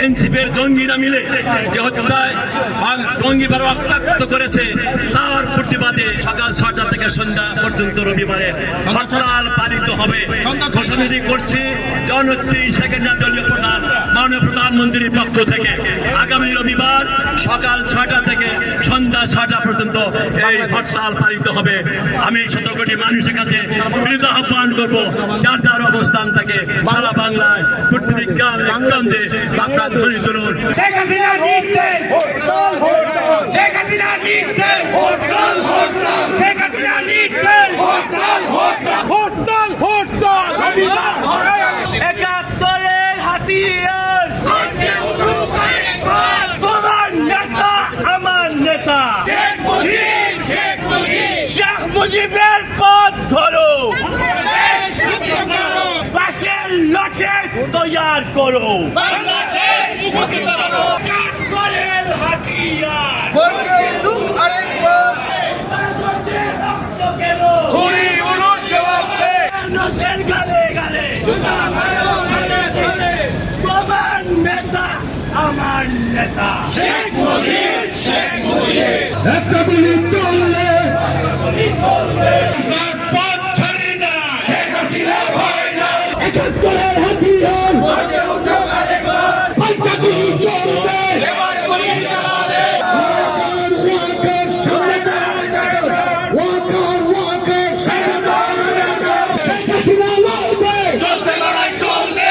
এনসিপির জঙ্গিরা মিলে যে হত্যায় জঙ্গিবার রক্তাক্ত করেছে তার প্রতিবাদে সকাল 6টা থেকে সন্ধ্যা পর্যন্ত রবিবারে হরতাল পালিত হবে ঘোষণা করছি জননেত্রী শেখ হাসিনা দলীয় প্রধান মাননীয় প্রধানমন্ত্রীর পক্ষ থেকে আগামী রবিবার সকাল 6টা থেকে সন্ধ্যা 6টা পর্যন্ত এই হরতাল পালিত হবে। আমি 17 কোটি মানুষের কাছে বিনীত আহ্বান করব, যার যার অবস্থান থেকে সারা বাংলায় প্রত্যেক গ্রামে বাংলা ধ্বনি তুলুন। শেখ হাসিনা জিততে হরতাল হরতাল, শেখ হাসিনা জিততে হরতাল হরতাল, শেখ হাসিনা জিততে হরতাল হরতাল, হরতাল হরতাল। রবিবার ধরে 71-এর হাতিয়ার তোমার নেতা আমার নেতা শেখ মুজিব, শেখ মুজিব, শেখ মুজিবের পথ ধরো, বাঁশের লাঠি তৈয়ার করো, বাংলাদেশ মুক্তি করো। 71-এর হাতিয়ার করছে যুগ আরেকবার রক্ত কেন খুনি উড়ুন জবাব দে নসের গালে গালে তোমার নেতা আমার নেতা শেখ মুজিব, শেখ মুজিব। একটা গুলি চললে পথ ছাড়ি না, শেখ হাসিনা ভয় না, 71-এর হাতিয়ার পাল্টা গুলি চলবে, ওয়াকার সামনে ওয়াকার সামনে শেখ হাসিনা লড়বে, চলছে লড়াই চলবে,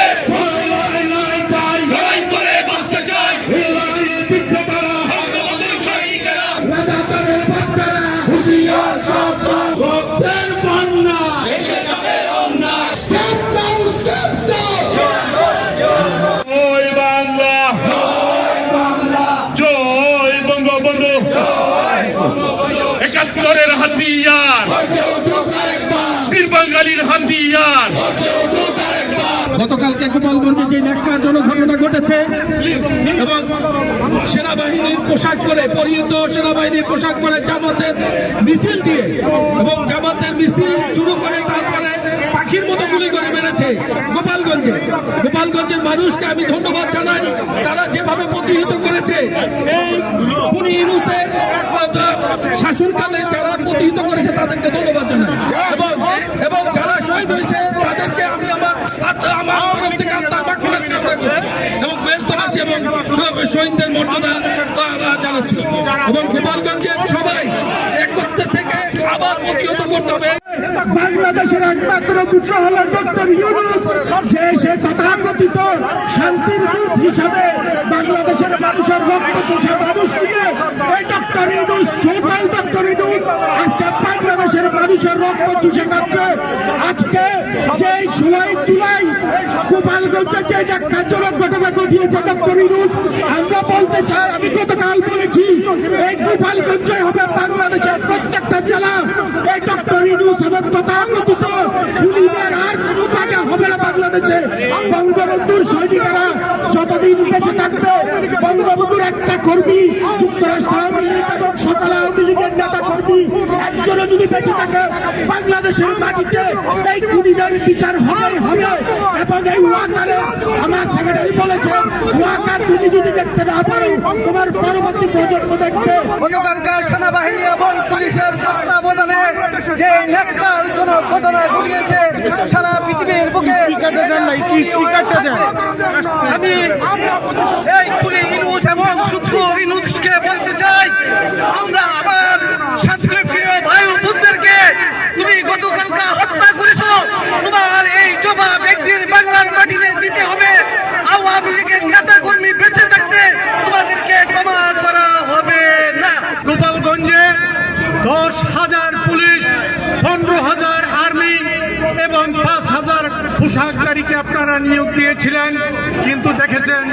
লড়াই চাই, লড়াই করে বাঁচতে চাই, লড়াই জিতবে তারা, বঙ্গবন্ধুর সৈনিকেরা রাজাকারের বাচ্চারা হুঁশিয়ার সাবধান, রক্তের বন্যা এসে যাবে অন্যায়। Step down step down. জয় বাংলা, জয় বঙ্গবন্ধু, 71-এর হাতিয়ার বীর বাঙালির হাতিয়ার। গতকালকে গোপালগঞ্জে যে ন্যাক্কারজনক ঘটনা ঘটেছে এবং সেনাবাহিনীর পোশাক পরে পরিহিত সেনাবাহিনীর পোশাক পরে জামাতের মিছিল দিয়ে এবং জামাতের মিছিল শুরু করে তারপরে পাখির মতো গুলি করে মেরেছে গোপালগঞ্জের মানুষকে আমি ধন্যবাদ জানাই। তারা যেভাবে প্রতিহত করেছে এই খুনি ইউনূসের শাসনকালে যারা প্রতিহত করেছে তাদেরকে ধন্যবাদ জানাই এবং যারা শহীদ হয়েছে তাদেরকে আমি আমার তরফ থেকে আত্মার মাগফিরাত কামনা করছি এবং বেহেশতবাসী এবং শহীদদের মর্যাদা জানাচ্ছি এবং গোপালগঞ্জের সবাই একত্রে থেকে আবার প্রতিহত করতে হবে। বাংলাদেশের একমাত্র পুত্র হল ডক্টর ইউনূস, যে সে তথাকথিত শান্তির দূত হিসাবে বাংলাদেশের মানুষের রক্ত চোষা মানুষ নিয়ে এই doctor Yunus, social doctor Yunus আজকে বাংলাদেশের মানুষের রক্ত চুষে খাচ্ছে। আজকে যে 16 জুলাই গোপালগঞ্জে যে ন্যাক্কারজনক ঘটনা ঘটিয়েছে ডক্টর ইউনূস, আমরা বলতে চাই, আমি গতকাল বলেছি এই গোপালগঞ্জে হবে বাংলাদেশের প্রত্যেকটা জেলা এই ডক্টর ইউনূস এবং তথাকথিত খুনিদের আর কোনো জায়গা হবে না বাংলাদেশে। বঙ্গবন্ধুর সৈনিকেরা যতদিন বেঁচে থাকবে, বঙ্গবন্ধুর একটা কর্মী যুক্তরাষ্ট্র আওয়ামী লীগ এবং সকাল আওয়ামী লীগের নেতা কর্মী একজনও যদি বেঁচে থাকে বাংলাদেশের মাটিতে এই খুনিদের বিচার হবে হবে। এবং এই ওয়াকারে আমার সেক্রেটারি বলেছে, ওয়াকার তুমি যদি দেখতে না পারো তোমার পরবর্তী প্রজন্ম দেখবে। গতকালকার সেনাবাহিনী এবং পুলিশের তত্ত্বাবধানে যে ন্যাক্কারজনক ঘটনা ঘটিয়েছে সারা পৃথিবীর বুকে, আমি এই খুনি ইউনূস এবং শুদ্ধ ইউনূসকে বলতে চাই, আমরা আবার শান্তিপ্রিয় ভাই বোনদেরকে তুমি গতকালকা হত্যা করেছ, তোমার এই জবাব একদিন বাংলার মাটিতে দিতে হবে। আওয়ামী লীগের নেতা কর্মী বেঁচে থাকতে তোমাদেরকে ক্ষমা করা হবে না। গোপালগঞ্জে 10,000 পুলিশ, 15,000 আর্মি এবং 5,000 পোশাকধারীকে আপনারা নিয়োগ দিয়েছিলেন, কিন্তু দেখেছেন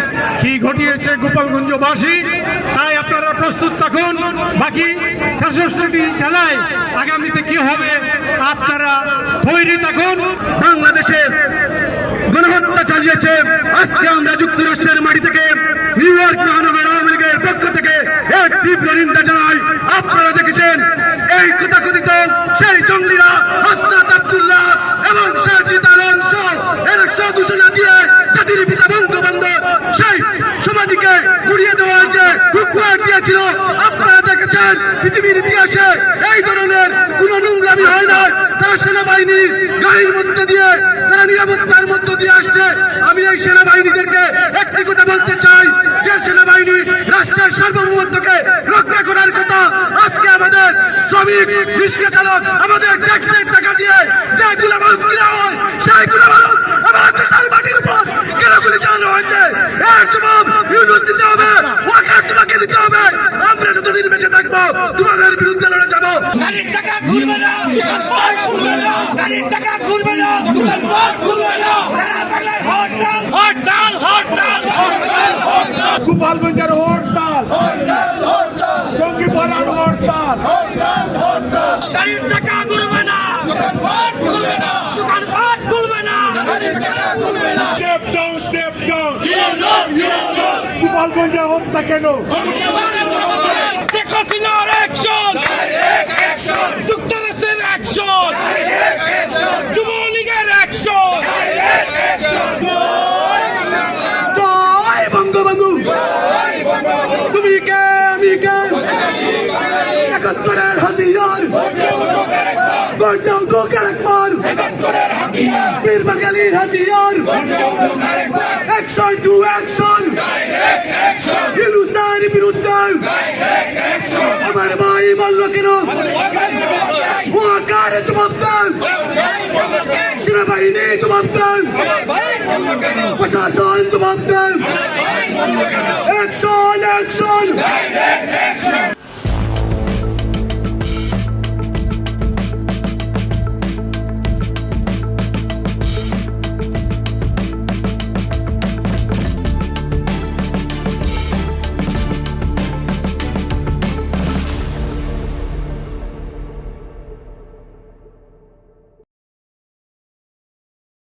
কি ঘটিয়েছে গোপালগঞ্জবাসী। তাই আপনারা প্রস্তুত থাকুন, বাকি 63টি জেলায় আগামীতে কি হবে আপনারা তৈরি থাকুন। বাংলাদেশে গণহত্যা চালিয়েছে, আজকে আমরা যুক্তরাষ্ট্রের মাটি থেকে নিউ ইয়র্ক মহানগর আওয়ামী লীগের পক্ষ থেকে এক তীব্র নিন্দা জানাই। আপনারা দেখেছেন এই তথাকথিত সেই জঙ্গলিরা হাসনাত আব্দুল্লাহ এবং সাজিদ আলম সহ এর সদস্যরা দিয়ে জাতির পিতা বঙ্গবন্ধু সেই আমাদেরকে গুড়িয়ে দেওয়া হয়েছে, উপহার দিয়েছিল। আপনারা দেখেছেন পৃথিবীর ইতিহাসে এই ধরনের কোন নোংরামি হয় না। তারা সেনাবাহিনীর গাড়ির মধ্যে দিয়ে, তারা নিরাপত্তার মধ্য দিয়ে আসছে। আমি এই সেনাবাহিনীদেরকে একটি কথা বলতে চাই, যে সেনাবাহিনী রাষ্ট্রের সার্বভৌমত্বকে রক্ষা করার কথা, আজকে আমাদের শ্রমিক রিক্সা চালক আমাদের ট্যাক্সের টাকা দিয়ে যেগুলো মানুষ কিনা হয়, সেইগুলো মানুষ আমার দেশের মাটির উপর কেন গুলি চালানো হয়েছে? এর জবাব ইউনুস দিতে হবে, ওয়াকার তোমাকে দিতে হবে। আমরা যতদিন বেঁচে থাকবো তোমাদের বিরুদ্ধে লড়ে যাবো। গাড়ির টাকা ঘুরবে না, দোকানপাট খুলবে না, গাড়ির টাকা ঘুরবে না, দোকানপাট খুলবে না। সারা বাংলায় হরতাল, হরতাল, হরতাল, হরতাল, হরতাল। গোপালগঞ্জের হরতাল, জঙ্গিপাড়ার হরতাল, গাড়ির টাকা ঘুরবে না, দোকানপাট খুলবে না, দোকানপাট খুলবে না, গাড়ির টাকা ঘুরবে না। Step down, step down. গোপালগঞ্জের হত্যা কেন? শেখ হাসিনার অ্যাকশন, যুক্তরাষ্ট্রের অ্যাকশন, যুবলীগের অ্যাকশন। জয় বঙ্গবন্ধু, তুমি কে আমি কে, একাত্তরের হাতিয়ার, গর্জাও গোকের একবার, বীর বাঙালির হাতিয়ার, অ্যাকশন টু অ্যাকশন, ইউনুসের বিরুদ্ধে আমার ভাই বলল কেন, ওয়াকার জবাব দেন, সেনাবাহিনী জবাব দেন, প্রশাসন জবাব দেন, অ্যাকশন অ্যাকশন।